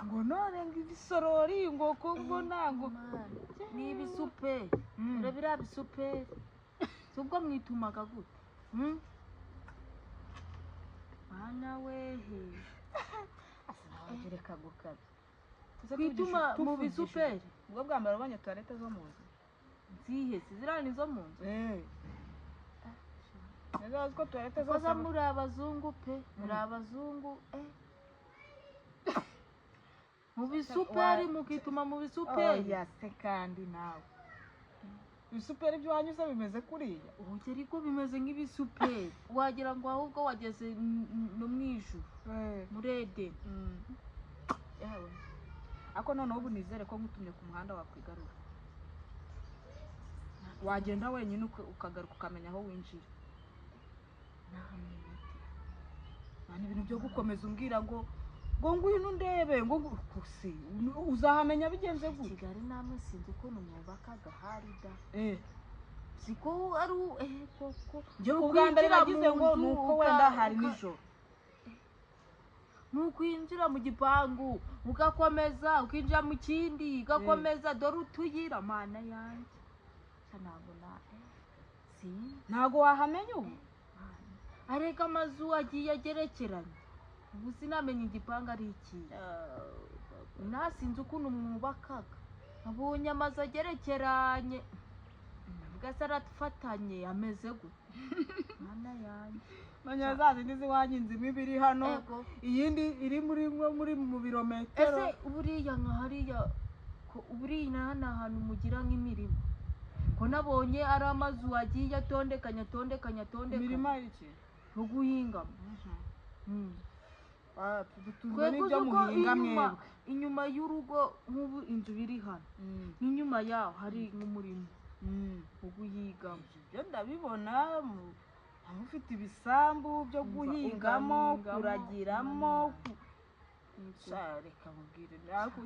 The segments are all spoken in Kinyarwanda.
ngo none ngo ibisorori ngo ko mbona ngo ni ibisupe urabira bisupe subwo mwitumaga gute Mana wehe agereka gukaza kwituma mu bisupe ubwo bwa mbere ubonye toilette zo mu nzu zihe zirani zo mu nzu neza ko toilette zo koza muri abazungu pe muri abazungu mu bisuperi mukituma mu bisuperi yase kandi nawe ibisuperi byanyuze bimeze kuriya ugeri ko bimeze nk'ibisuperi wagira ngo ahubwo wageze no mwijuru muri Eden yawe ako none ubu nizere ko ngutumye ku muhanda wakwigarura wagenda wenyine ukagaruka ukamenya aho winjira nani ibintu byo gukomeza umbwira ngo ngwino ndebe ngo kusi uzahamenya bigenze gute Kigali namwe sinzi ukuntu mwubakaga harida siko ari koko byo ubwa mbere nagize ngo nuko wenda hari nijoro nukwinjira mu gipangu ugakomeza ukinjira mu kindi ugakomeza dore utuyira Mana yanjye ntabona ntago wahamenya ubu areka amazu agiye agerekeranye ubu sinamenye igipanga ari iki nasinzi ukuntu mwubakaga nabonye amazu agerekeranye ugasara tufatanye ameze gute Mana yanjye manya zazindi ziwanyinzimo ibiri hano iyindi iri muri mu birometero ese uburiya nka hariya uburiya hano ahantu mugira nk'imirimo ko nabonye ari amazu agiye atondekanya imirima iki no guhingamo tuzwe n'ibyo muhinga mwebwe inyuma y'urugo nk'ubu inzu biri hano n'inyuma yaho hari nk'umurimo wo guhingamo ibyo ndabibona ufite ibisambu byo guhingamo kuragiramo reka mubwire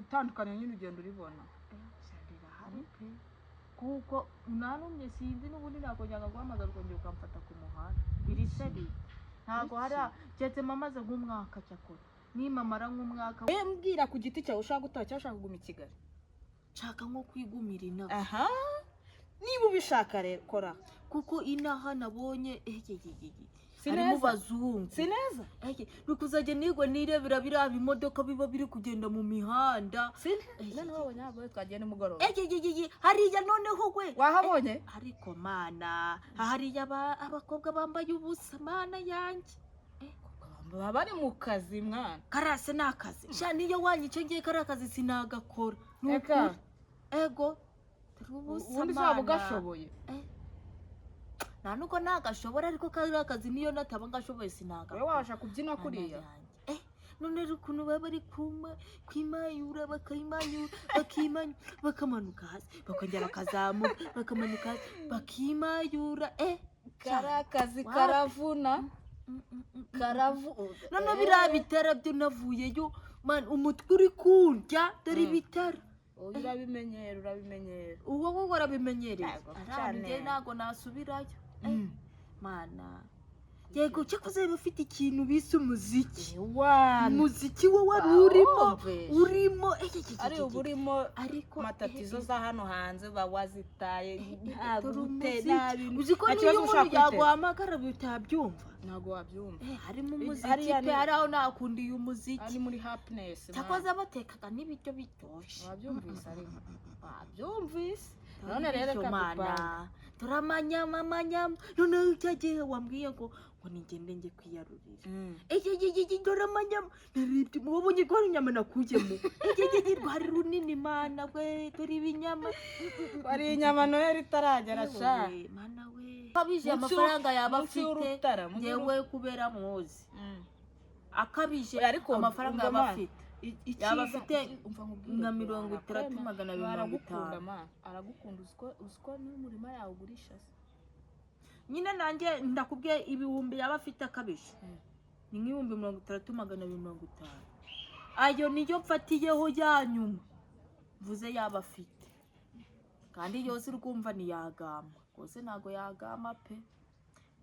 itandukanye nyine ugenda uribona kuko nanumye sinzi n'ubundi ntabwo njyaga guhamagara ukongera ukamfata ku muhanda iri seri ntabwo hari keretse mamaze nk'umwaka cyakora nimamara nk'umwaka mbwira ku giti cyawe ushaka gutaha cyangwa ushaka kuguma i Kigali nshaka nko kwigumira inaha niba ubishaka rero kora kuko inaha nabonye harimo bazungu si neza bikuzajya nigwe nirebera biriya bimodoka biba biri kugenda mu mihanda none wabonye ntabwo twagiye nimugoroba hariya noneho we wahabonye ariko Mana hariya abakobwa bambaye ubusa Mana yanjye baba bari mu kazi mwana karase ni akazi niyo wanyice ngiye kari akazi sinagakora ego ubundi waba ugashoboye nta nuko nagashobora ariko kari akazi niyo nataba ngashoboye sinagakora wowe wabasha kubyina kuriya none ukuntu baba bari kwimayura bakimanyura bakamanuka hasi bakongera bakazamuka bakamanuka hasi bakimayura kari akazi karavuna none biriya bitara byo navuyeyo umutwe uri kundya dore ibitara urabimenyera uwo wowe warabimenyereye arambye ntabwo nasubirayo Mana yego cyakoze bafite ikintu bise umuziki umuziki wo wari urimo ari uburimo ariko matatizo za hano hanze bawazitaye uzi ko niyo umuntu yaguhamagara bitabyumva ntabwo wabyumva harimo umuziki pe hari aho nakundiye umuziki ari muri happiness cyakoze batekaga n'ibiryo biryoshye wabyumvise ariko wabyumvise none rero Mana turamanyama none cyagiye wambwiye ngo ningende nge kwiyarurira doramanyama naribye mubonye ko ari inyama nakujyemo rwari runini Mana we dore ibinyama ari inyama noye ritaragera sha Mana we kabije amafaranga yaba afite ngewe kubera muzi akabije amafaranga yaba afite yaba afite nka 30,250 aragukunda uziko n'umurima yawe ugurisha nyine nanjye ndakubwiye ibihumbi yaba afite akabije ni nk'ibihumbi 30,250 ayo niyo mfatiyeho yanyuma mvuze yaba afite kandi yose urumva ntiyagama rwose ntabwo yagama pe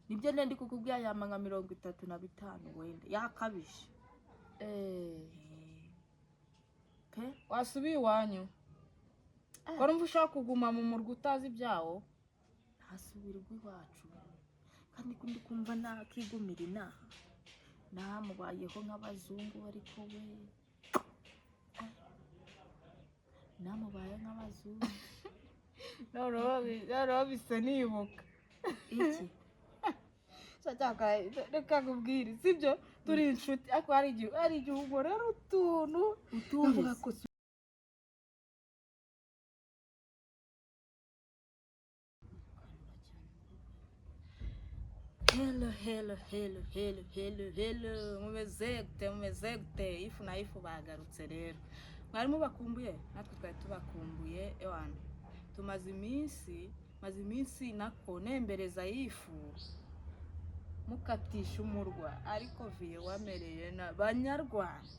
nibyo ndi kukubwira yama nka 35 wenda yakabije wasubiye iwanyu ko numva ushaka kuguma mu murwa utazi ibyawo. ntasubirwa iwacu kandi ndi kumva nakigumira inaha namubayeho nk'abazungu ariko we namubaye nk'abazungu. noneho bisa nibuka iki reka nkubwire sibyo turi inshuti ariko hari igihe ubonera utuntu utuvuga ko hello mumeze gute ifu na ifu bagarutse rero mwari mubakumbuye natwe twari tubakumbuye ewana tumaze iminsi nako nembereza yifu mukatisha umurwa ariko viye wamereye na banyarwanda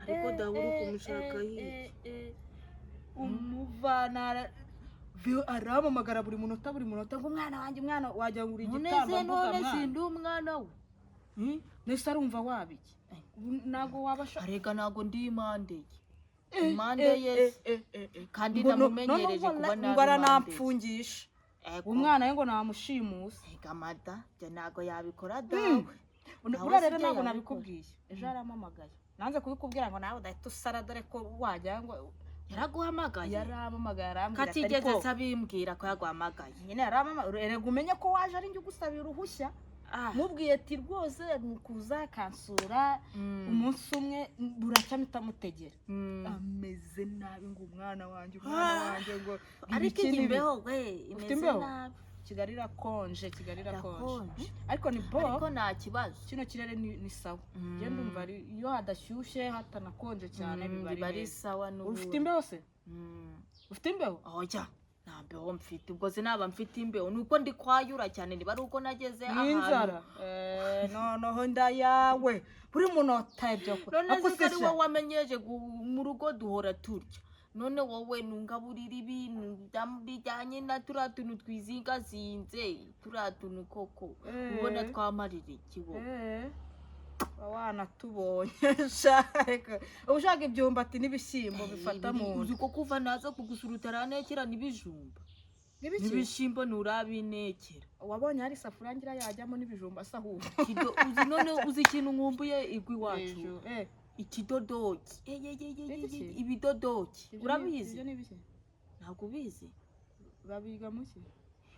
ariko dahuru kumushaka hirya umuvana aramamagara buri munota ngo umwana wanjye umwana wajya ngura igitamba none sindi umwana we nese arumva wabiki nago wabasha arega nago ndi impande ye kandi namumenyereje kuba ngo aranampfungisha umwana we ngo namushimusa gamada byo nago yabikora dawe ura rero nago nabikubwiye ejo yaramamagaye nanze kubikubwira ngo nawe udahita usara dore ko wajya ngo yaraguhamagaye arambwira katigeze sabimbwira ko yaguhamagaye nyine yaramamagaye erega umenye ko waje ari njye ugusabira uruhushya mubwiye ati rwose kuza kansura umunsi umwe buracya mitamutegera ameze nabi ngo umwana wanjye ngo ariko imbeho we imeze nabi Kigali irakonje ariko ni bo ariko nta kibazo kino kirere ni sawa je ndumva iyo hadashyushye hatanakonje cyane biba ari sawa n'ubu. Ufite imbeho se ufite imbeho oya nta mbeho mfite ubwo se naba mfite imbeho nuko ndi kwayura cyane niba ari uko nageze ahantu noneho nda yawe buri munota ibyo kure ako se ari wowe wamenyeje mu rugo duhora turya none wowe nungaburira ibintu bijyanye na turiya tuntu twizingazinze turiya tuntu koko ubona twamarira iki wowe wanatubonye ushaka ibyumbati n'ibishyimbo bifata mu nda uzi ko kuva naza kugusura utaranekera n'ibijumba n'ibishyimbo nturabinekera wabonye hari isafuriya ngira yajyamo n'ibijumba asahuye uzi none uzi ikintu nkumbuye igwa iwacu ikidodoki ibidodoki urabizi ntabwo ubizi babiga muki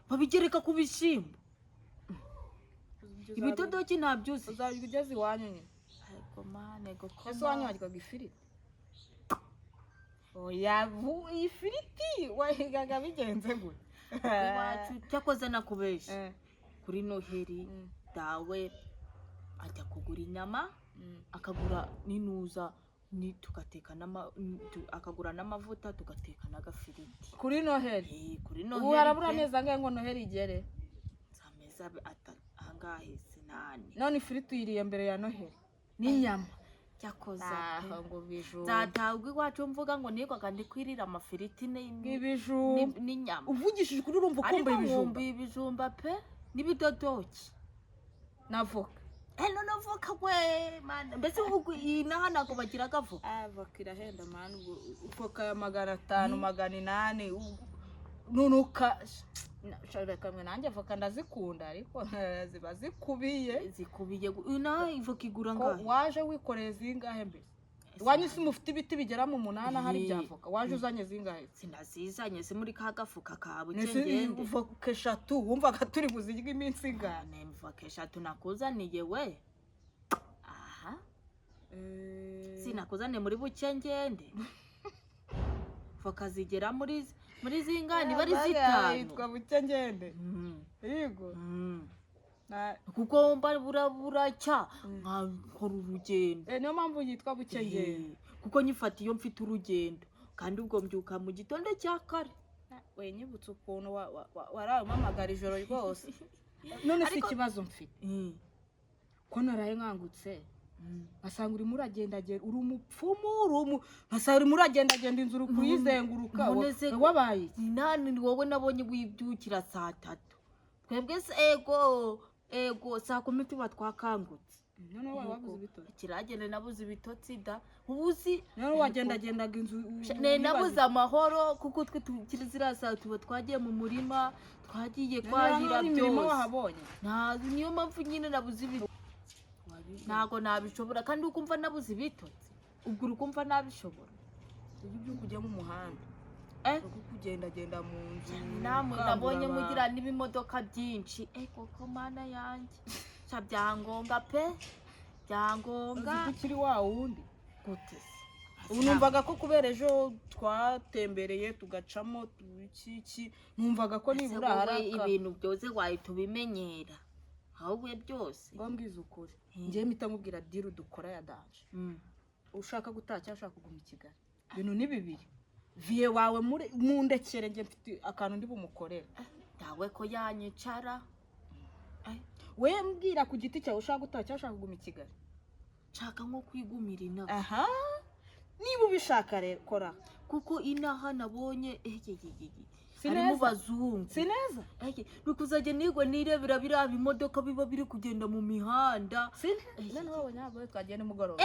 babigereka ku bishyimbo ibidodoki ntabyuzi uzajya ugeze iwanyu nyine ariko mane goko ese iwanyu waryaga ifiriti oya ifiriti wahigaga bigenze gute iwacu cyakoze nakubesha kuri noheri dawe ajya kugura inyama akagura n'inuza tugateka akagura n'amavuta tugateka n'agafiriti kuri noheri kuri noheri ubu harabura amezi angahe ngo noheri igere amezi angahe sinani none ifiriti uyiriye mbere ya noheri n'inyama cyakoze ngo bijumba zatagwa iwacu mvuga ngo nigwaga ndi kwirira amafiriti n'inyama uvugishije kuri urumva ukumbuye ibijumba pe n'ibidodoki n'avoka none avoka we mana mbese inaha ntabwo bagira agavoka avoka irahenda mani voka ya 500 800 nunuka reka mwe nanjye voka ndazikunda ariko ziba zikubiye inaha ivoka igura ngahe waje wikoreye zingahe mbese wanyu si mufite ibiti bigera mu 8 hari bya voka waje uzanye zingahe sinazizanye se muri ka gafuka kawe ngende voka 3 wumvaga turi buzirya iminsi ingana voka 3 nakuzaniye we aha sinakuzaniye muri buke ngende voka zigera muri zingani bari 5 yitwa buke ngende yego kuko mba buracya nkakora urugendo niyo mpamvu yitwa buke ngende kuko nyifata iyo mfite urugendo kandi ubwo mbyuka mu gitondo cya kare we nyibutse ukuntu warampamagara ijoro rwose none si ikibazo mfite ko naraye nkangutse asanga urimo uragendagenda uri umupfumu nkasanga urimo uragendagenda inzu uri kuyizenguruka wabaye nani wowe nabonye wibyukira saa 3 twebwe se ego saa 10 tuba twakangutse none wowe wabuze ibitotsi kiragenda nabuze ibitotsi da ubuzi none wagendagendaga inzu nabuze amahoro kuko twe ziriya saa tuba twagiye mu murima twagiye kwahira byose niyo mpamvu nyine nabuze ibitotsi ntago nabishobora kandi ukumva nabuze ibitotsi ubwo ukumva nabishobora ibyo kujya mu muhanda uko kugendagenda mu nzu namwe nabonye mugira n'ibimodoka byinshi koko mana yanjye byangombwa pe byangombwa ukiri wa wundi gute ubu numvaga ko kubera ejo twatembereye tugacamo iki numvaga ko nibura hari ibintu byose wahita ubimenyera ahubwo byose ngo mbwize ukuri ngiye mpita nkubwira diru dukora ya danje ushaka gutaha cyangwa ushaka kuguma i Kigali ibintu ni bibiri viye wawe mu ndekere njye mfite akantu ndi bumukorera dawe ko yanyicara we mbwira ku giti cyawe ushaka gutaha cyangwa ushaka kuguma i Kigali nshaka nko kwigumira inaha aha niba ubishaka rero kora kuko inaha nabonye harimo bazungu si neza bikuzajya nigwa nirebera biriya bimodoka biba biri kugenda mu mihanda none wabonye ntabwo twagiye nimugoroba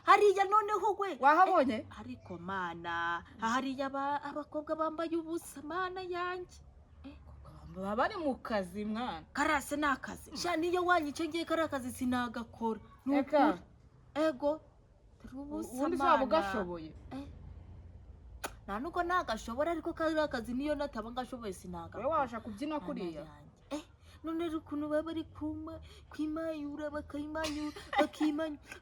hariya noneho we wahabonye ariko mana hariya abakobwa bambaye ubusa mana yanjye baba bari mu kazi mwana karase ni akazi sha niyo wanyice ngiye kari akazi sinagakora eka ego ubundi uzaba ugashoboye nta nuko nagashobora ariko kari akazi niyo nataba ngashoboye sinagakora wowe wabasha kubyina kuriya none rero ukuntu baba bari kwimayura bakimanyura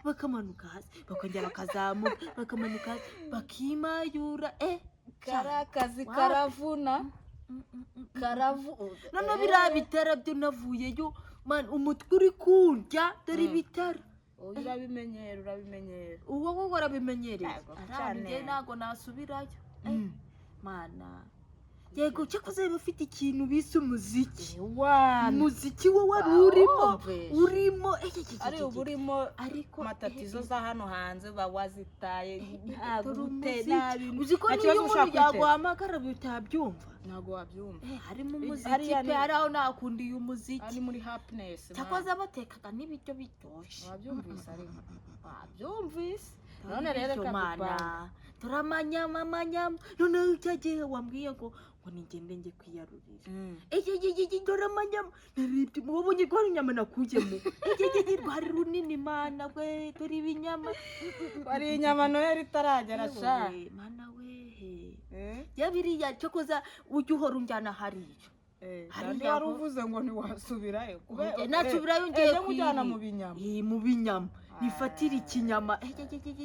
bakamanuka hasi bakongera bakazamuka bakamanuka hasi bakimayura kari akazi karavuna none biriya bitara byo navuyeyo umutwe uri kundya dore ibitara urabimenyera uwo wowe warabimenyereye arambye ntabwo nasubirayo mana yego cyakoze bafite ikintu bise umuziki umuziki wo wari urimo ari ubu urimo ariko matatizo za hano hanze bawazitaye uzi ko niyo umuntu yaguhamagara bitabyumva ntabwo wabyumva harimo umuziki pe hari aho nakundiye umuziki ari muri happiness cyakoze batekaga n'ibiryo bitoshe wabyumvise ariko wabyumvise none rero mana turamanyama none cyagiye wambwiye ngo ningende njye kwiyarurira turamanyama naribye wabonye ko hari inyama nakujyemo rwari runini mana we turi ibinyama hari inyama noye ritaragera sha mana we yabiriya cyakoza ujye uhora unjyana hariya hariya wari uvuze ngo ntiwasubirayo nasubirayo ngiye kujyana mu binyama nifatira ikinyama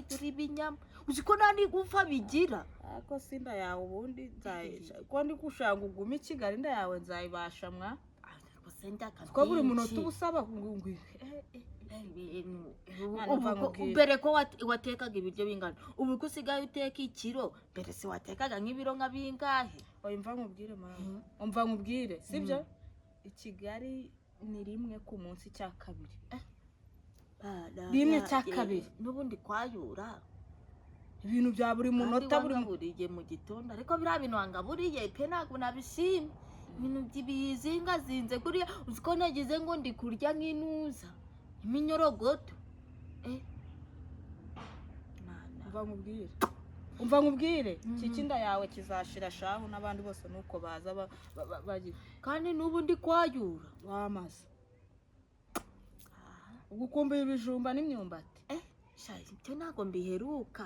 turi ibinyama uzi ko nta n'igufa bigira ariko si inda yawe ubundi ko ndi gushaka ugume i Kigali inda yawe nzayibasha mwa ko buri munota uba usaba mbere ko watekaga ibiryo bingana ubu ko usigaye uteka ikiro mbere si watekaga nk'ibiro nka bingahe umva nkubwire sibyo i Kigali ni rimwe ku munsi cya kabiri rimwe cya kabiri n'ubundi kwayura ibintu bya buri munota buriye mu gitondo ariko biriya bintu wangaburiye pe ntabwo nabishima ibintu bizingazinze kuriya uzi ko nagize ngo ndi kurya nk'inuza iminyorogoto umva nkubwire iki inda yawe kizashira shahu n'abandi bose nuko baza bagira kandi n'ubu ndi kwayura wamaze ugukumbuye ibijumba n'imyumbati ibyo ntabwo mbiheruka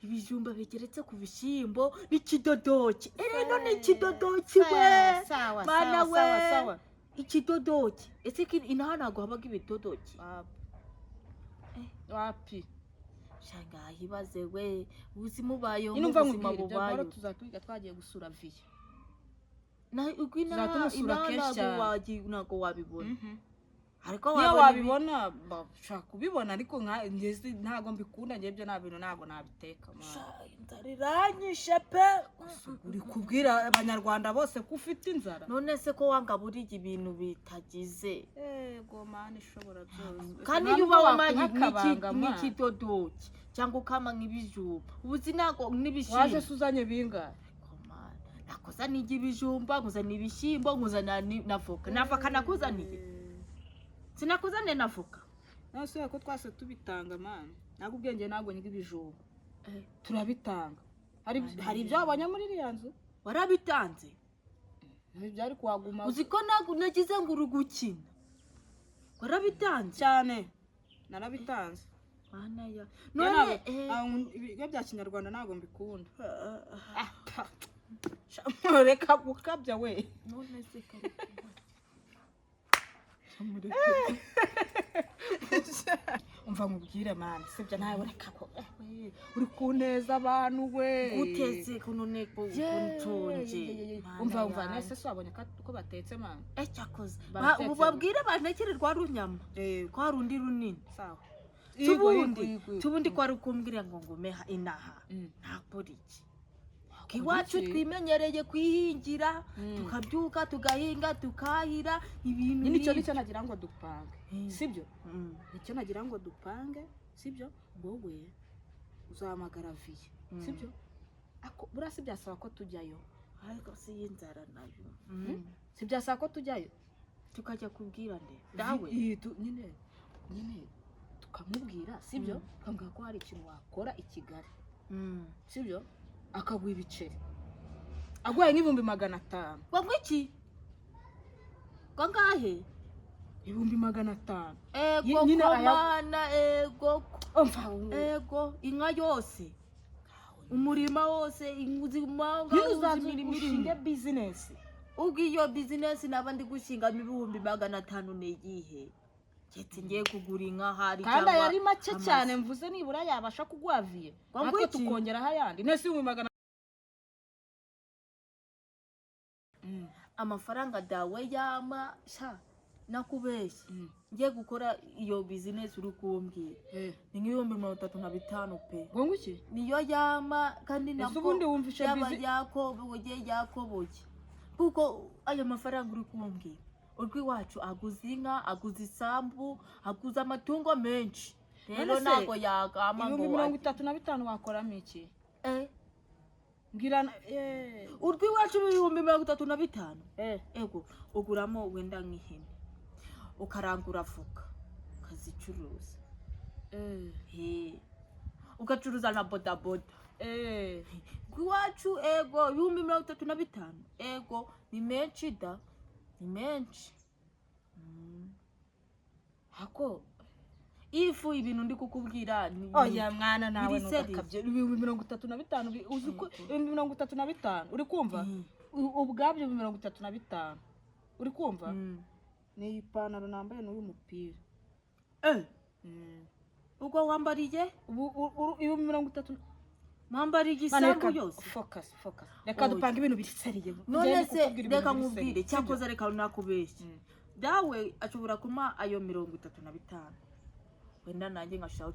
ibijumba bigeretse ku bishyimbo n'ikidodoki none ikidodoki we mana we ikidodoki ese inaha ntabwo habaga ibidodoki wapi shanga hibaze we ubuzima ubayeho ubuzima bubayeho tuzatwiga twagiye gusura viye ntabwo wabibona ariko wabibona bashaka kubibona ariko ntabwo mbikunda njye byo nta bintu ntabwo nabiteka inzara iranyishe pe uri kubwira abanyarwanda bose ko ufite inzara none se ko wangaburiye ibintu bitagize yego mana ishobora byose kandi iyo uba wamanye nk'ikidodoki cyangwa ukama nk'ibijumba ubuzi ntabwo n'ibishyimbo waje se uzanye bingahe nakoza n'ijya ibijumba nkuzana ibishyimbo nkuzana na voka nakuzaniye sinakuzane na voka nase ko twase tubitanga man ntabwo ubwenge ntabwo nyiga ibijumba turabitanga hari ibyo wabonye muri iriya nzu warabitanze byari kuhaguma uzi ko ntabwo nagize ngo uri gukina warabitanze cyane narabitanze none ibigo bya kinyarwanda ntabwo mbikunda reka gukabya we none se umva mubwire mani sibyo nawe reka ko uri kuneza abantu we guteze kuno neko kuntonje umva nese so abonye ko batetse mani cyakoze ubu babwire bantekere rwa runyama kwa rundi runini sawa tubundi kwa rukumbwira ngo ngume inaha ntabwo iki iwacu twimenyereye kwihingira tukabyuka tugahinga tukahira ibintu nicyo nagira ngo dupange sibyo nicyo nagira ngo dupange sibyo wowe uzahamagara viye sibyo buriya si byasaba ko tujyayo ariko si y'inzara nayo si byasaba ko tujyayo tukajya kubwira nde dawe nyine tukamubwira sibyo tukamubwira ko hari ikintu wakora i Kigali sibyo akaguha ibiceri aguhaye nk'ibihumbi 500 ngo iki kangahe 500 ego komana ego inka yose umurima wose inguzimanga uzazimira business ubwiyo business nabandi gushinga 500 negihe cyetse ngiye kugura inka hari cyangwa kandi yari make cyane mvuze nibura yabasha kugwaviye natwe tukongera hayandi nese 500 amafaranga dawe yama sha nakubeshye ngiye gukora iyo business uri kumbwira ni nk'ibihumbi 35 pe ngo iki niyo yama kandi nako ubundi wumvishe business yakoboye kuko ayo mafaranga uri kumbwira urwi wacu aguza inka aguza isambu aguza amatungo menshi rero nako yagama ngo 35 wakoramo iki ngirana urwi wacu 35 ego uguramo wenda nk'ihene ukarangura fuka ukazicuruza ugacuruza na bodaboda urwi wacu ego 35 ego ni menshi da ni menshi hako ifu ibintu ndi kukubwira oya mwana nawe ntukabye 35 uzi ko 35 uri kumva ubwabyo 35 uri kumva ni ipantaro nambaye n'uyu mupira ubwo wambariye ubu 30 mwambariye igisambu yose focus reka dupanga ibintu biseriye none se reka nkubwire cyakoze reka nakubeshye dawe ashobora kuma ayo 35 wenda nanjye nkashaho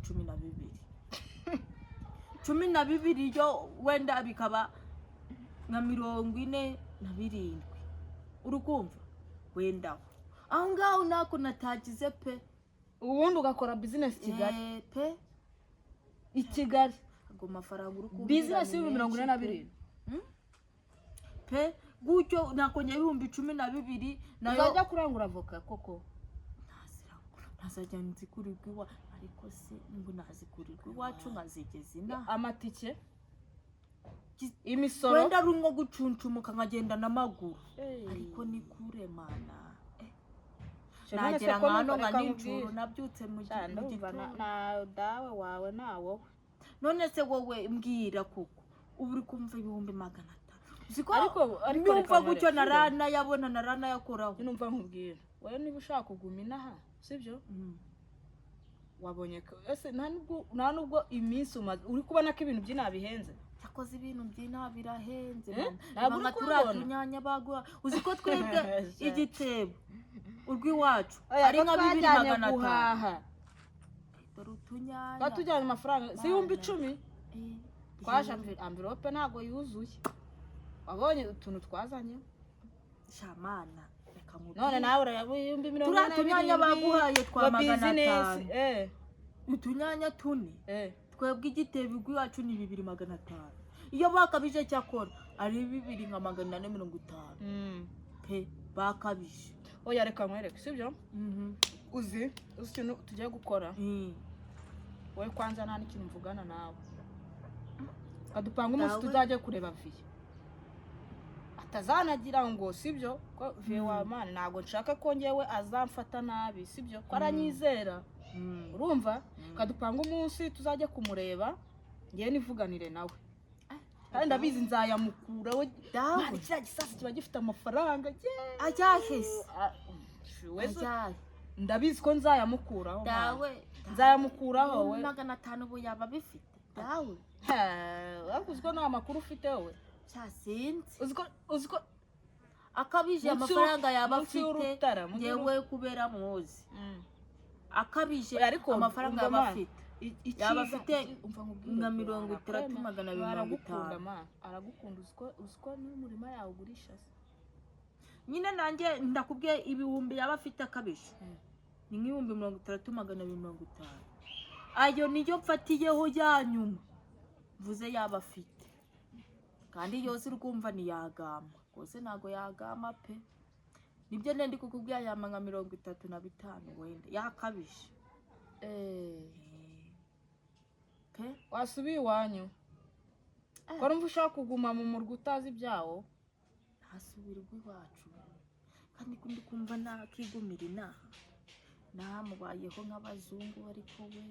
12 yo wenda bikaba nka 47 urukumva wenda aho ngaho nako natagize pe ubundi ugakora business Kigali pe i Kigali ngo mafaranga urukumva business 42 pe gutyo nakonye 12 nayo uzajya kurangura avoka koko ntazajya nzikurirwa ariko se ngo nazikurirwa iwacu nkazigeze ina amatike imisoro wenda rungo gucuncumuka nkagenda n'amaguru ariko ni kure mana nagera nkano nkanicuro nabyutse mu gitondo na dawe wawe nawo none se wowe mbwira kuko ubu uri kumva 500 uziko ariko numva gutyo narana yabona narana yakoraho numva nkubwira wowe niba ushaka kuguma inaha sibyo wabonye ese nta nubwo iminsi uri kubona ko ibintu byina bihenze yakoze ibintu byina birahenze ntabwo turatunyanya bagwa uziko twebwe igitebo urwi wacu ari nka 200 dore utunyanya batujyanye amafaranga si 10,000 twaje envelope ntago yuzuye wabonye utuntu twazanye shamana none nawe urayabuye 200 turatunyanya baguhaye twa 500 utunyanya tune twebwe igitebo urwi wacu ni 2,500 iyo bakabije cyakora ari 2,450 pe bakabije oya reka nkwereke sibyo uzi ikintu tugiye gukora wowe kwanza nta n'ikintu mvugana nawe kadupanga umunsi tuzajya kureba viye atazanagira ngo sibyo ko viye wa mani ntabwo nshaka ko ngewe azamfata nabi sibyo ko aranyizera urumva kadupanga umunsi tuzajya kumureba ngewe nivuganire nawe kandi ndabizi nzayamukura we mani kiriya gisasi kiba gifite amafaranga ajyahese ndabizi ko nzayamukuraho nzayamukuraho we 500 ubu yaba bifite dawe uziko nta makuru ufite wowe cyasinze uziko akabije amafaranga yaba afite yewe kubera muzi akabije amafaranga yaba afite yaba afite nka 30,250 aragukunda uziko n'umurima yawe ugurisha nyine nanjye ndakubwiye ibihumbi yaba afite akabije ni nk'ibihumbi 30,250 ayo niyo mfatiyeho yanyuma mvuze yaba afite kandi yose urumva ni yagama rwose ntago yagama pe nibyo ndi kukubwira yama nka 35 wenda yakabije pe wasubiye iwanyu ko numva ushaka kuguma mu murwa utazi ibyawo hasubirwa iwacu kandi kundi kumva nakigumira inaha namubayeho nk'abazungu ariko we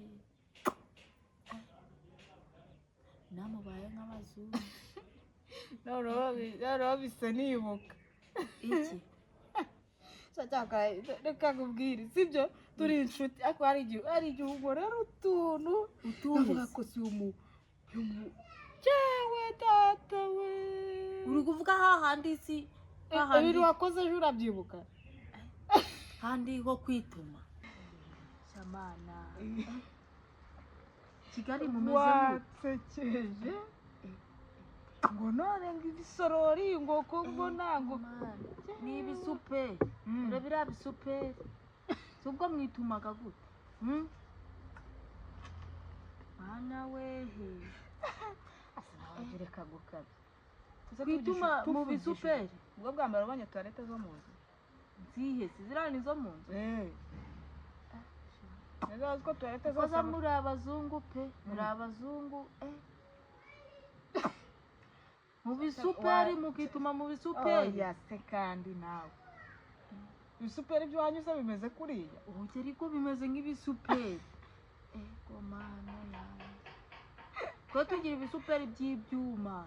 namubaye nk'abazungu rero bisa nibuka iki reka nkubwire sibyo turi inshuti ariko hari igihe ugorera utuntu uvuga ko si cyewe data we uri kuvuga hahandi si ibintu wakoze ejo urabyibuka handi ho kwituma shamana Kigali mumeze watsekeje ngo none ngo ibisorori ngo kongo nango ni ibisupe urabira bisupe subwo mwitumaga gute ana wehe asinagereka gukaba kwituma mu bisupe ubwo bwambara abanye toilette zo mu nzu zihe zirani zo mu nzu Neza ko toilette zo muri abazungu pe muri abazungu mu bisuperi mukituma mu bisuperi yase kandi nawe ibisuperi byanyuze bimeze kuriya ugeri ko bimeze nk'ibisuperi ego mana yawe ko tugira ibisuperi by'ibyuma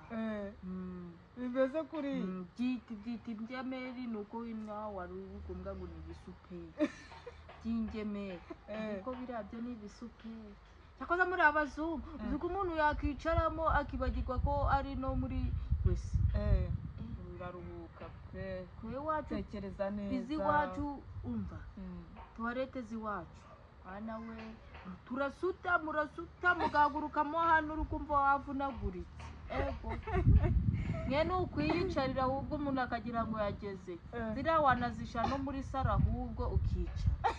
bimeze kuriya byiti by'ameri nuko ina wari ukumbwa ngo ni ibisuperi by'ingemeri ariko birabyo ni ibisuperi cyakoze muri abazungu uzi ko umuntu yakicaramo akibagirwa ko ari no muri wese uraruhuka pe kwe wacu tekereza neza izi wacu umva toilette ziwacu ana we turasuta mugagurukamo hano urukumva wavunaguritse ego nyene ukwiyicarira ahubwo umuntu akagira ngo yageze zira wanazisha no muri sara ahubwo ukicara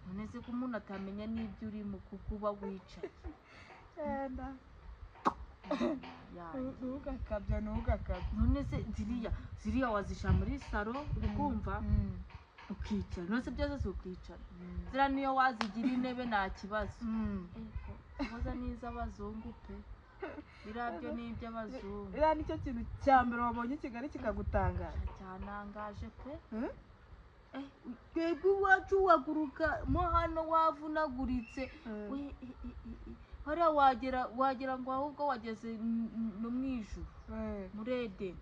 nonese ko umuntu atamenya n'ibyo uri mu kuba wicaye ntugakabya nonese ziriya wazisha muri saro ukumva ukicara nonese byose si ukicara zira niyo wazigira intebe nta kibazo ubaza n'iz'abazungu pe birabyo n'iby'abazungu iriya nicyo kintu cya mbere wabonye i Kigali kikagutangaza cyanangaje pe twebwe iwacu waguruka mo hano wavunaguritse hariya wagira ngo ahubwo wageze no mu ijuru muri Edeni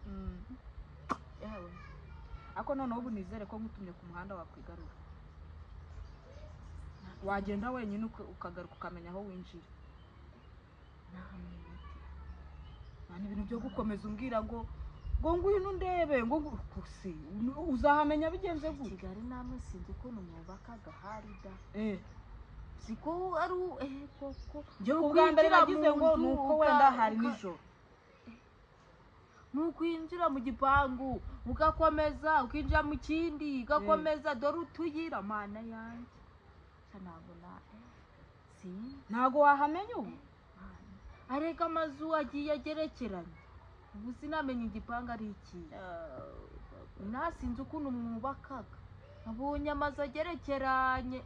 ariko noneho ubu nizere ko nkutumye ku muhanda wakwigarura wagenda wenyine ukagaruka ukamenya aho winjira ni ibintu byo gukomeza umbwira ngo ngwino ndebe ngo gusi uzahamenya bigenze gute Kigali namwe sinzi ukuntu mwubakaga hari da siko ari koko njye ubwa mbere nagize ngo nuko wenda hari nijoro nukwinjira mu gipangu ugakomeza ukinjira mu kindi ugakomeza dore utuyira mana yanjye ntabona ntago wahamenya ubu areka amazu agiye agerekeranye ubu sinamenye igipangu ari iki nasinze ukuntu mwubakaga abonye amazu agerekeranye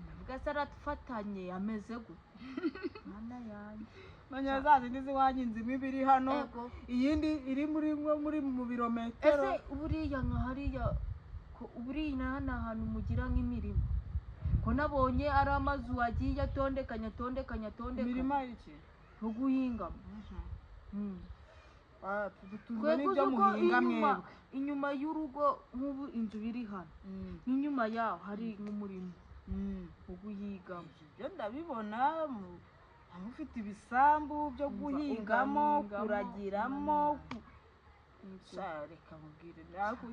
ndavuga se aratufatanye ameze gute mwana yanjye none za zindi ziwanyu inzima ibiri hano iyindi iri muri mu birometero ese buriya nka hariya buriya ni ahantu mugira nk'imirimo ko nabonye ari amazu agiye atondekanya imirima iki yo guhingamo dutunzwe n'ibyo muhinga mwebwe inyuma y'urugo nk'ubu inzu biri hano n'inyuma yaho hari nk'umurimo wo guhingamo ibyo ndabibona mufite ibisambu byo guhingamo kuragiramo reka mubwire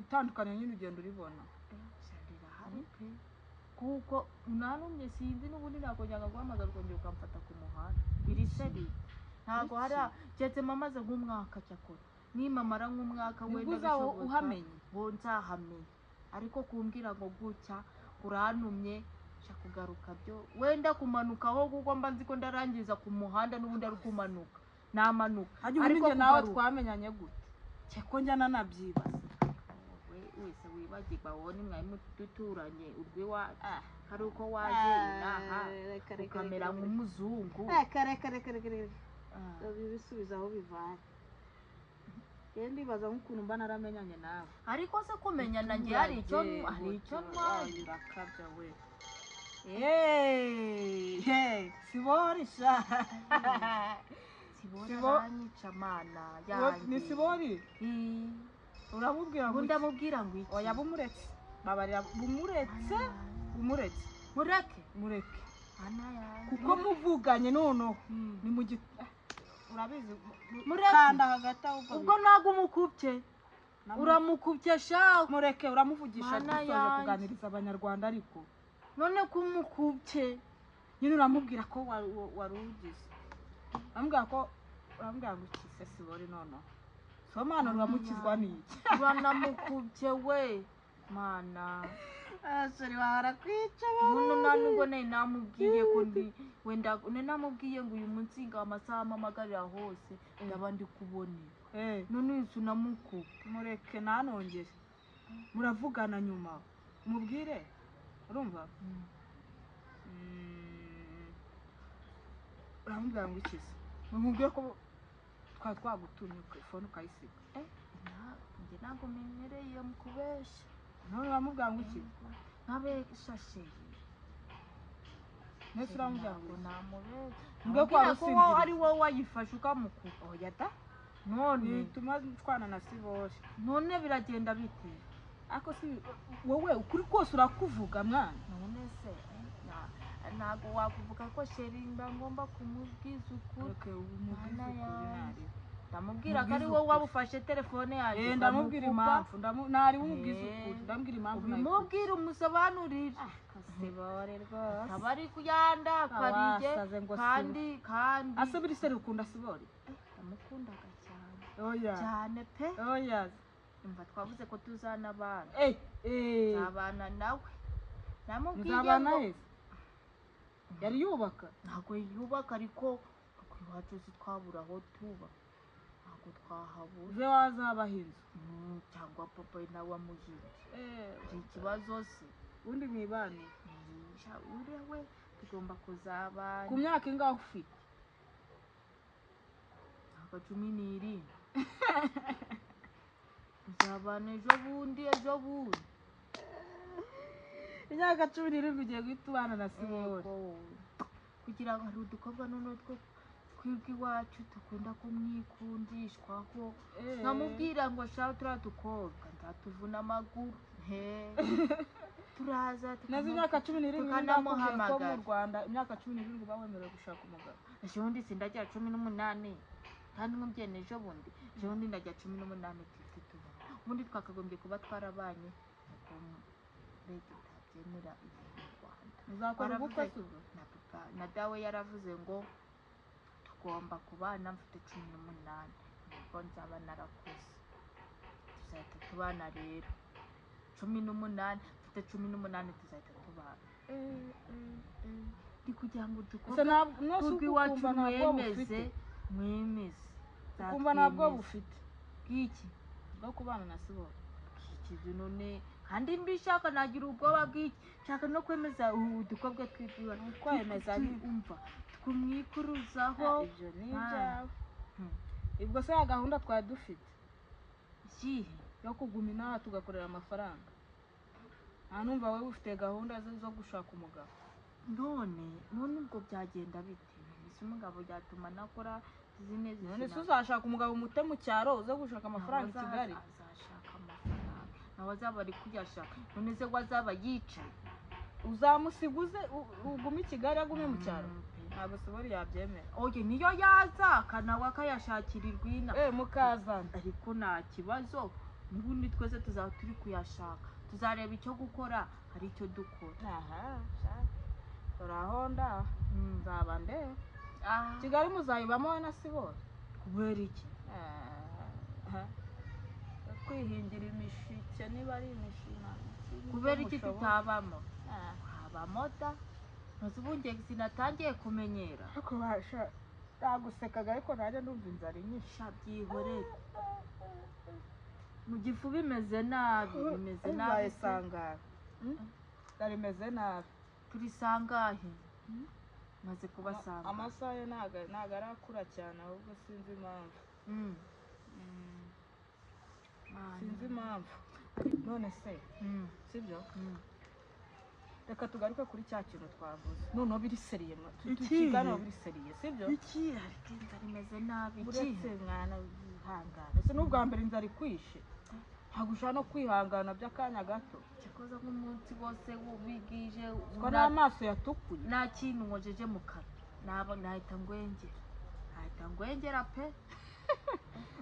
itandukanye nyine ugenda uribona kuko nanumye sinzi n'ubundi ntabwo njyaga guhamagara ukongera ukamfata ku muhanda iri seri ntabwo hari keretse mamaze nk'umwaka cyakora nimamara nk'umwaka wenda bishoboka uhamenye ngo nzahamenye ariko kumbwira ngo gutya urantumye nshaka kugaruka byo wenda kumanukaho kuko mba nzi ko ndarangiza ku muhanda n'ubundi ari kumanuka namanuka ariko nawe twamenyanye gute cyeko njyana nabyibaza wese wibagirwa wowe ni mwari duturanye urw'iwacu hari uko waje inaha ukamera nk'umuzungu reka bisubiza aho bivaye rero ndibaza nk'ukuntu mba naramenyanye nawe ariko se kumenyana njye hari icyo ntwaye urakabya we sibori sha sibori aranyica mana yanjye ni sibori uramubwira ngo ndamubwira ngo iki oya bumuretse babarira bumuretse mureke ana yanjye kuko muvuganye noneho ni mu urabizi kanda hagati ahubwo ubwo ntago umukubye uramukubye sha mureke uramuvugisha dusoje kuganiriza abanyarwanda ariko none kumukubye nyine uramubwira ko warugize urambwira ngo ukise sibori noneho somana uramukizwa n'iki uranamukubye we mana asori barakwica none nanubwo nari namubwiye ko wenda namubwiye ngo uyu munsi ngo amasaha amamagarira hose ndaba ndi kubonera none uyu namukuba mureke nanongere muravugana nyuma umubwire urumva uramubwira ngo ikize mumubwire ko twagutumye ku ifone ukayisiga njye ntabwo menyereye mu kubeshya none uramubwira ngo iki nkabeshashe nese uramubwira ngo namubeshya ko warusinzira ari wowe wayifashe ukamukuba oya da none bituma twana na sibori none biragenda bite ariko si wowe ukuri kose urakuvuga mwana none se ntabwo wakuvuga ko sheri mba ngomba kumubwiza ukuri ndamubwira ko ari wowe wabufashe telefone yanjye ndamubwira impamvu ntari wumubwiza ukuri ndamubwira impamvu ubimubwira umusobanurire sibore rwose aba ari kuyandakarije kandi asabira iseri ukunda sibori ndamukundaga cyane oya cyane pe oya umva twavuze ko tuzana abana nzabana nawe namubwiye ngo yari yubaka ntabwo yubaka ariko iwacu twabura aho tuba ntabwo twahabura uje wazabaho inzu cyangwa papa nawe amuhinze ni ikibazo se ubundi mwibane we tugomba kuzabana ku myaka ingaho ufite ntabwo 17 tuzabana ejo bundi imyaka 17 ugiye guhita ubana na sibori kugira ngo hari udukobwa noneho two twibwe iwacu dukunda kumwikundishwaho nkamubwira ngo shaho turiya dukobwa nzatuvuna amaguru turaza nazo imyaka 17 tukanamuhamagara mu Rwanda imyaka 17 uba wemerewe gushaka umugabo ejo bundi sindagira 18 kandi nk'umbyene ejo bundi ndagira 18 tuba ubundi twakagombye kuba twarabanye leta itabyemera ibi mu Rwanda uzakora ubukwe na papa na dawe yaravuze ngo tugomba kubana mfite 18 nibwo nzaba narakuze tuzahita tubana rero 18 mfite 18 tuzahita tubana ndi kugira ngo dukobwe iwacu mwemeze ukumva ntabwo bufite bw'iki bwo kubana na sibori iki none kandi mbishaka nagira ubwoba bw'iki nshaka no kwemeza udukobwa tw'ibyuya kwemeza umva twumwikuruzaho ibyo ni ibyawe ubwo se ya gahunda twari dufite ikihe yo kuguma inaha tugakorera amafaranga nta numva wowe ufite gahunda zo gushaka umugabo none ubwo byagenda bite ese umugabo byatuma nakora bizinesi none se uzashaka umugabo mute mu cyaro uze gushaka amafaranga i Kigali azashaka amafaranga nawe azaba ari kuyashaka none se wazaba yicaye uzamusiguze ugume i Kigali agume mu cyaro ntabwo Sibori yabyemera oye niyo yaza nawe akayashakira irwina mukazana ariko nta kibazo n'ubundi twese tuzaba turi kuyashaka tuzareba icyo gukora hari icyo dukora turahonda nzaba ndeba Kigali muzayibamo we na Sibori kubera iki kwihingira imishike niba ari imishina kubera iki tutabamo habamo da ntuzi ubungenge sinatangiye kumenyera ariko basha yagusekaga ariko nanjye ndumva inzara inyisha byihorere mu gifu bimeze nabi uzayisangara rimeze nabi turi sangahe maze kubasanga amasaha yo ntago arakura cyane ahubwo sinzi impamvu sinzi impamvu none se sibyo reka tugaruke kuri cya kintu twavuze noneho biri seriye tukigana biri seriye sibyo iki ariko inzara imeze nabi uretse mwana wihangana ese n'ubwa mbere inzara ikwishe ntabwo ushobora no kwihangana by'akanya gato cyakoze nk'umunsi wose wubigije ko n'amaso yatukuye nta kintu nkojeje mu kanwa nahita ngwengera pe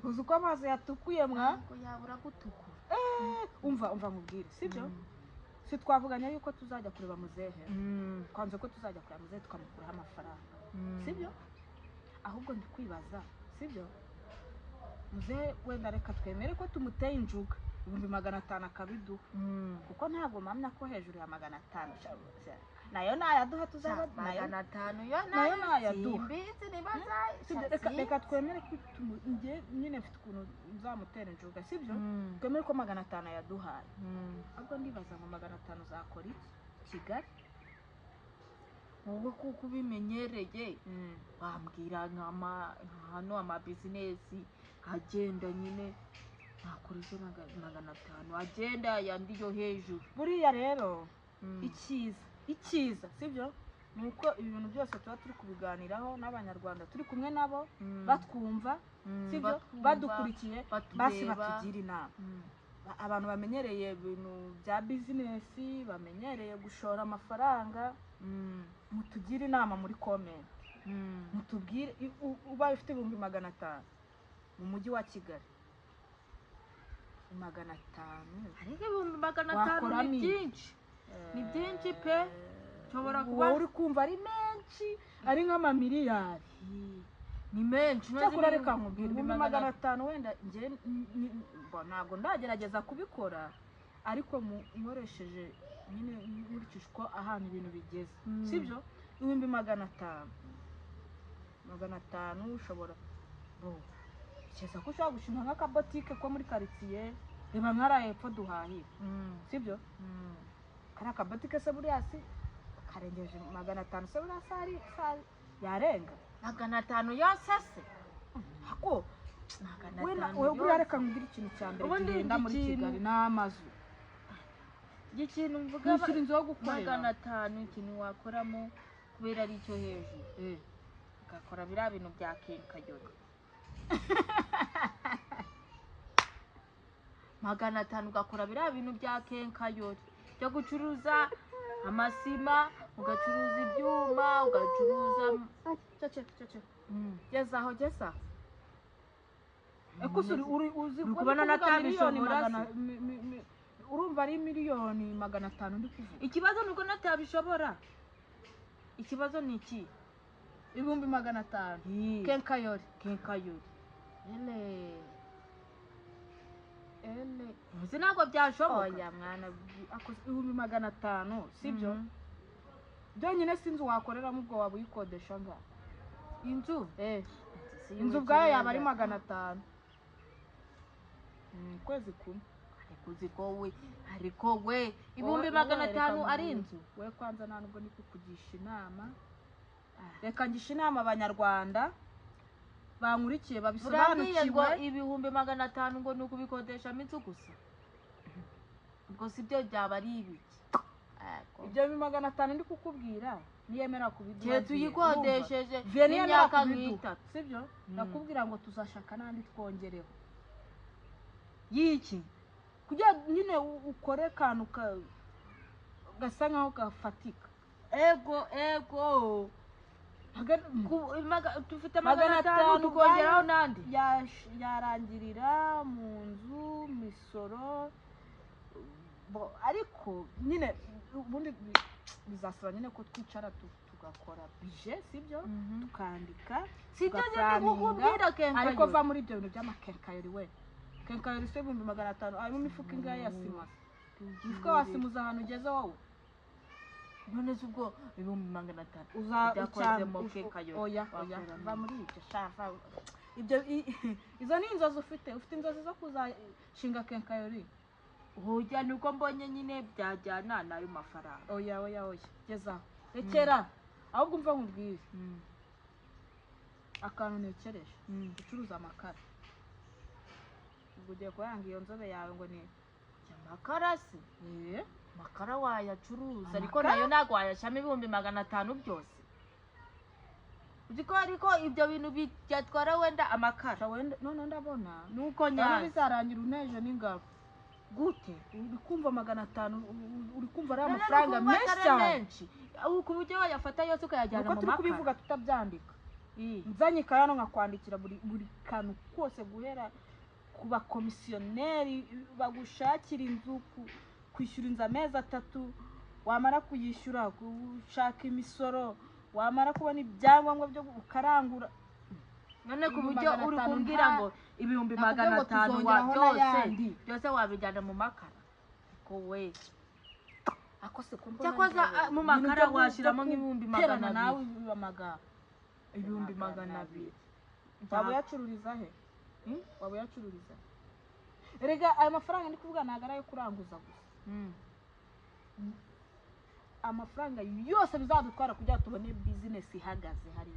uzi uko amaso yatukuye mwa ngo yabura gutukura umva nkubwire sibyo si twavuganye yuko tuzajya kureba muzehe twanze ko tuzajya kureba muzehe tukamukuraho amafaranga sibyo ahubwo ndi kwibaza sibyo muzehe wenda reka twemere ko tumuteye injuga 500 akabiduha kuko ntabwo mpamya ko hejuru ya 500 nayo nayaduha tuzaba 500 yo nayo nayaduha simbizi reka twemere ko njye nyine mfite ukuntu nzamutera injuga sibyo twemere ko 500 yaduhaye ahubwo ndibaza ngo 500 uzakora iki Kigali wowe kuko ubimenyereye wambwira hano amabizinesi agenda nyine nakoresha 500 agenda yandi yo hejuru buriya rero icyiza sibyo nuko ibintu byose tuba turi kubiganiraho n'abanyarwanda turi kumwe nabo batwumva sibyo badukurikiye basi batugira inama abantu bamenyereye ibintu bya bizinesi bamenyereye gushora amafaranga mutugire inama muri comment mutubwire ubaye ufite 500 mu mujyi wa Kigali 500 ariko 500 ni byinshi ni byinshi pe nshobora kuba uri kumva ari menshi ari nk'amamiliyari ni menshi cyakora reka nkubwire 500 wenda nje ntabwo ndagerageza kubikora ariko nkoresheje nyine nkurikije uko ahantu ibintu bigeze sibyo 500 ushobora cyesa ko ushobora gushinga nk'akabotike ko muri quartier reba nkara hepfo duhahira sibyo kari akabotike se buriya si karengeje 500 se buriya sari yarenga 500 yose se ako wewe buriya reka nkubwire ikintu cya mbere gihenda muri Kigali n'amazu ikintu mvuga inzu yo gukorera 500 ikintu wakoramo kubera ari cyo hejuru ugakora biriya bintu bya kenkayori 500 ugakora biriya bintu bya kenkayori byo gucuruza amasima ugacuruza ibyuma ugacuruza gezaho uzi kubona natabishobora urumva ari miliyoni 500 ndi kuvuga ikibazo nuko natabishobora ikibazo ni iki 500 kenkayori muzi ntabwo byashoboka oya mwana akoze 500 sibyo byonyine sinzi wakoreramo ubwo waba uyikodesha ngaho inzu ubwayo yaba ari 500 kwezi kumwe kuzi ko we ariko we ibihumbi 500 ari inzu. We kwanza nta nubwo ni kukugisha inama. Reka ngisha inama abanyarwanda bankurikiye babisobanukiwe. Ibihumbi 500 ngo ni ukubikodesha inzu gusa. Ubwo si byo byaba ari ibiki. Ibyo 500 ndi kukubwira niyemera kubiduha. Tuyikodesheje imyaka nk'itatu. Sibyo? Ndakubwira ngo tuzashaka nandi twongereho. Yiki? Kugira nyine ukore kantu gasa nkaho gafatika. Ego. Tufite 500 tukongeraho nandi. Yarangirira mu nzu, misoro. Ariko nyine ubundi bizasaba nyine ko twicara tugakora budget, sibyo? Tukandika. Sibyo nyine kukubwira kenkayori. Ariko va muri ibyo bintu by'amakenkayori we. Kenkayori se 500 harimo imifuka ingahe ya sima. Imifuka wasimuza ahantu ugeze wowe. None ubwo 500 uzakoze mu kenkayori. Oya va muri ibyo shafa. Ibyo izo ni inzozi ufite inzozi zo kuzashinga kenkayori. Hoya nuko mbonye nyine byajyana nayo mafaranga. Oya geza rekera ahubwo umva nkubwire akantu nekereje ucuruza amakara. Ubwo ugiye kuyanga iyo nzobe yawe ngo ni amakara se. Makara wayacuruza ariko nayo ntago wayashama 500 byose. Uziko ariko ibyo bintu byatwara wenda amakara wenda none ndabona nuko nyazo bizarangira uneje n'ingabo. Gute uri kumva 500 uri kumva ari amafaranga menshi ku buryo wayafata yose ukayajyana mu makara. Turi kubivuga tutabyandika. Nzanye kayano nkakwandikira buri kantu kose guhera ku bakomisiyoneri bagushakira inzu kwishyura inzu amezi 3 wamara kuyishyura gushaka imisoro wamara kubona ibyangombwa byo ukarangura. None ku buryo uri kumbwira ngo 500 byose wabijyana mu makara ko we akose cyakoza mu makara washiramo nk'ibihumbi 200 nawe bibamaga 200. Waba yacururiza he? Waba yacururiza erega aya mafaranga ndi kuvuga nagara yo kuranguza gusa. Amafaranga yose bizadutwara kugira tubone business ihagaze hari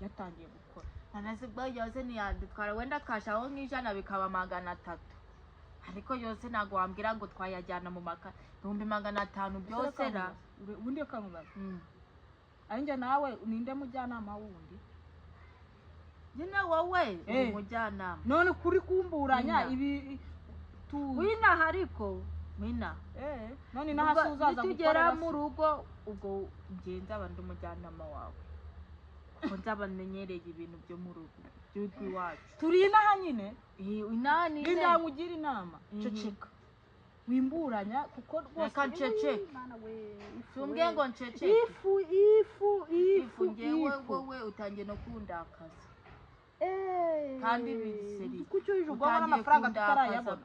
yatangiye gukora. Nanaze bwa yose ni yadutwara wenda kashaho nk'ijana bikaba 300. Ariko yose nago wambwira ngo twayajyana mu makara 500 byose ra ubundi akamubaza. Arinje nawe ninde mujyanama wundi? Nyine wowe umujyanama. None kuri kumburanya ibi wina hariko mina none nahasuzaza gukora mu rugo ubwo ngenza abandi umujyanama wawe. Nzaba menyereye ibintu byo mu rugo by'ugi wacu. Turi inaha nyine inani nda ngugira inama ceceka wimburanya kuko rwose ceceka mana we tumbwe ngo ceceka ifu ngewe wowe utangiye no kundakaza kandi biseri kucyo yijugwa amafaranga tutarayabona.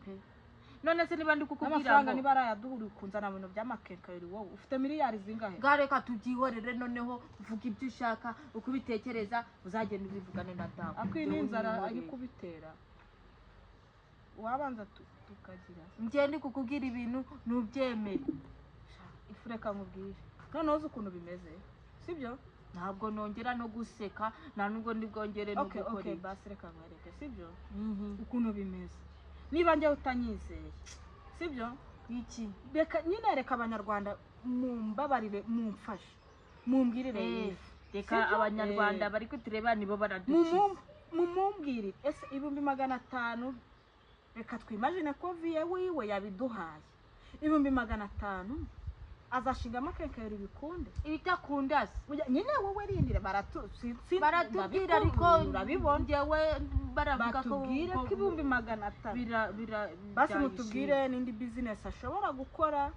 None se niba ndi kukubwira amafaranga niba arayaduhuri kunzana ibintu by'amakenkayori wowe ufite miliyari zingahe? Gareka tubyihorere noneho uvuga ibyo ushaka ukubitekereza uzagenda ubivugane na dawe. Akwininzara ari kubitera wabanza tukagira ngiye ndi kukubwira ibintu nubyemere. Ifureka nkubwire noneho uzi ukuntu bimeze sibyo? Ntabwo nongera no guseka nta nubwo ndi bwongere no gukora. Okay basi reka nkwereke sibyo ukuntu bimeze. Niba njye utanyizeye sibyo iki reka nyine reka abanyarwanda mumbabarire mumfashe mumbwirire reka abanyarwanda bari kutureba nibo baradukiza mumumbwirire ese 500 reka twimagine ko viye wiwe yabiduhaye 500 azashinga amakenkayori bikunde ibitakunda nyine wowe rindire baratubwira ariko urabibona ngewe baravuga ko batubwire ko 500 basi mutubwire n'indi business ashobora gukora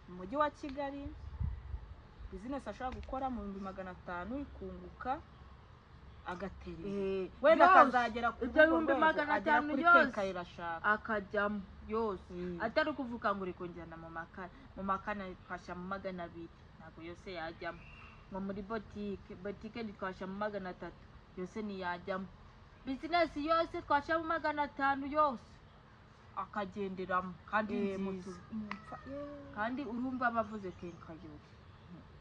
mu mujyi wa Kigali. Business ashobora gukora mu 500 ikunguka agatera wenda akazagera ku 500 yose akajyamo yose atari kuvuga ngo uri kongerana mu makana twasha mu 200 ntabwo yose yajyamo. Ngo muri boutique twasha mu 300 yose ni yajyamo. Business yose twasha mu 500 yose akagenderamo kandi nziza kandi urumva bavuze kenkayori.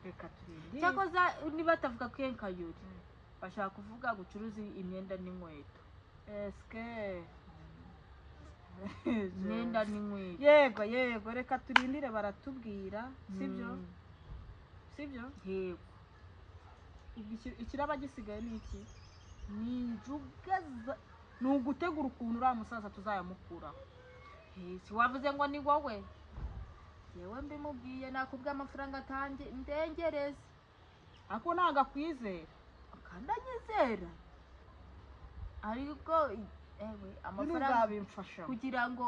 reka turinde cyakoze niba batavuga kenkayori bashaka kuvuga gucuruza imyenda n'inkweto. eske imyenda n'inkweto. yego reka turindire baratubwira sibyo yego. ikiraba gisigaye ni iki? ni injuga ni ugutegura ukuntu uriya musaza tuzayamukuraho. si wavuze ngo ni wowe? yewe mbimubwiye nakubwiye amafaranga atange ndengereze ako ntago akwizera kandi anyizera ariko ewe amafaranga uzabimfasha kugira ngo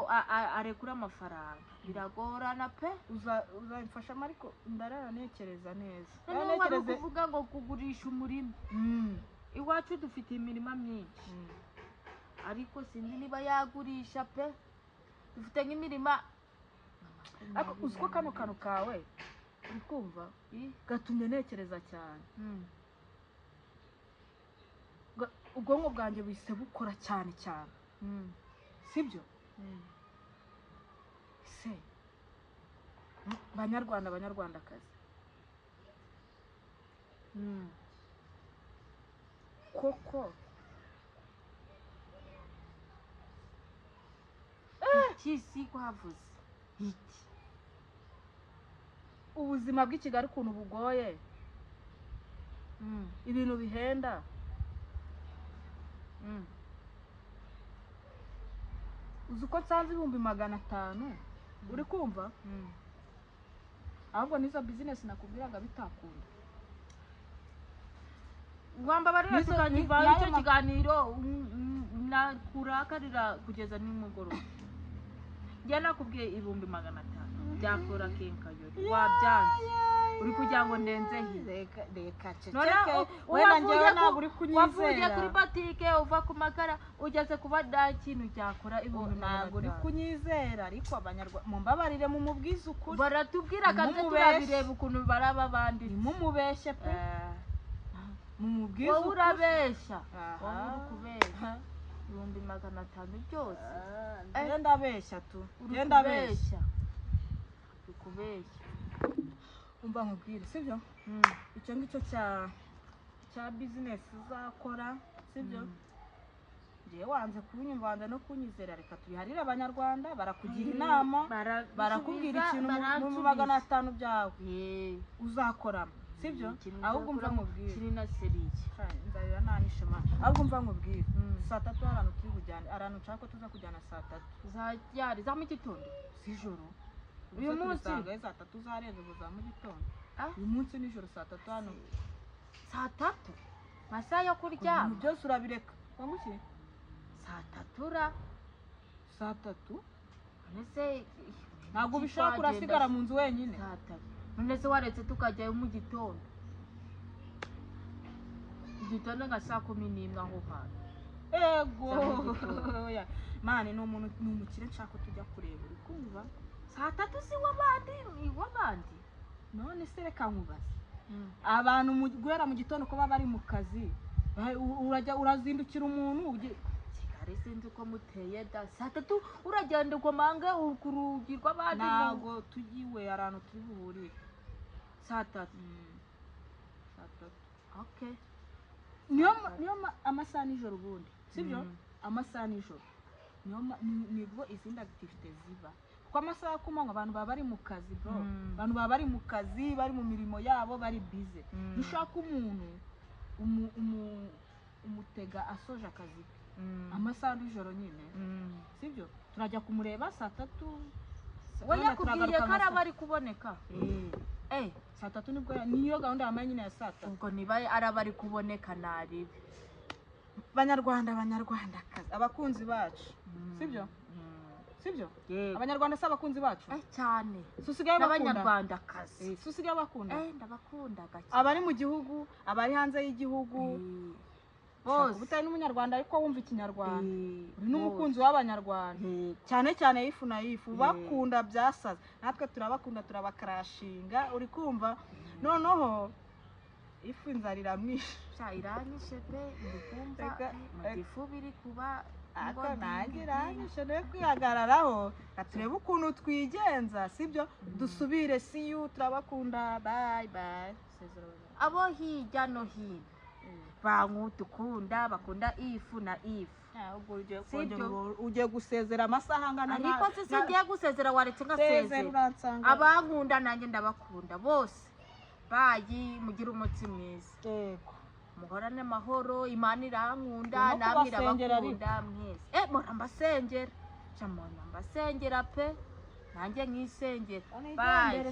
arekure amafaranga biragorana pe. uzabimfasha ariko ndarara nekereza neza. noneho wari ukuvuga ngo kugurisha umurima. iwacu dufite imirima myinshi ariko sinzi niba yagurisha pe. dufite nk'imirima ariko uziko kano kantu kawe uri kumva gatumye nekereza cyane. ubwonko bwanjye buhise bukora cyane sibyo? se banyarwandakazi koko iki si kwavuze iki ubuzima bw'i Kigali ukuntu bugoye ibintu bihenda uzi uko nsanze 500 uri kumva ahubwo nizo business nakubwiraga bitakunda. wamba barira tukanyiva icyo kiganiro nakurakarira kugeza nimugoroba. njye nakubwiye 500 byakora kenkayori wabyanze uri kugira ngo ndenze reka ceceke wenda njyewe ntabwo uri kunyizera. wavuye kuri botike uva ku makara ugeze kuba nta kintu cyakora ntabwo uri kunyizera ariko abanyarwanda mumbabarire mu mubwiza ukuri baratubwira kandi turabireba ukuntu baraba abandi mumubeshye pe mu mubwiza wowe urabeshya wowe uri kubeshya 500 byose genda abeshya tu genda abeshya kubeshya. umva nkubwire sibyo? icyo ngicyo cya business uzakora sibyo? njyewe wanze kunyumva wanze no kunyizera reka tubiharire abanyarwanda barakugira inama barakubwira ikintu mu 500 byawe uzakoramo sibyo? ahubwo umva nkubwire kiri na seriye nzarira nanishe ma ahubwo umva nkubwire saa 3 ahantu turi kujyana ahantu nshaka ko tuza kujyana saa 3 zajyari za mu gitondo z'ijoro. uyu munsi saa 3 uzarenza ngo za mu gitondo uyu munsi nijoro saa 3 hano saa 3 masaha yo kuryama byose urabireka wanguki saa 3 saa 3 nese ntabwo bishaka urasigara mu nzu wenyine saa 3 nese waretse tukajyayo mu gitondo nka saa 11 aho hantu. ego mani ni umukire nshaka tujya kureba uri kumva saa 3 si wabandi none se reka nkubaze abantu guhera mu gitondo ko baba bari mu kazi urazindukira umuntu Kigali sinzi uko muteye da saa 3 uragenda ukomanga urugi rw'abandi ntabwo tugiwe ahantu turi buhurire saa 3 okay niyo amasaha nijoro ubundi sibyo? amasaha nijoro nibwo izindi activite ziba kuko amasaha kumanywa abantu baba bari mu kazi bro abantu baba bari mu kazi bari mu mirimo yabo bari bize. dushaka umuntu umutega asoje akazi amasaha nijoro nyine sibyo? turajya kumureba saa 3 we yakubwiye ko araba ari kuboneka saa 3 nibwo niyo gahunda yamaye nyine ya saa 3 ubwo niba araba ari kuboneka naribe. banyarwandakazi abakunzi bacu sibyo? abanyarwanda si abakunzi bacu cyane susigaye bakunda n'abanyarwandakazi susigaye bakunda ndabakunda gake abari mu gihugu abari hanze y'igihugu bose ubutaye n'umunyarwanda ariko wumva ikinyarwanda uri n'umukunzi w'abanyarwanda cyane cyane yifu na yifu bakunda byasaze natwe turabakunda turabakarashinga uri kumva noneho ifu inzara iramwishe iranyishe pe ndikumva ifu biri kuba ako nanjye iranyishe niyo kwihagararaho turebe ukuntu twigenza sibyo dusubire see you turabakunda bye bye abo hirya no hino bankudukunda bakunda ifu na ifu ugiye gusezera amasaha angana ariko se ngiye gusezera waretse ngasezera abankunda nanjye ndabakunda bose bayi mugira umutsi mwiza yego muhorane mahoro imana irankunda namwe irabakunda mwese mora mbasengera jamona mbasengera pe nanjye nkisengera bye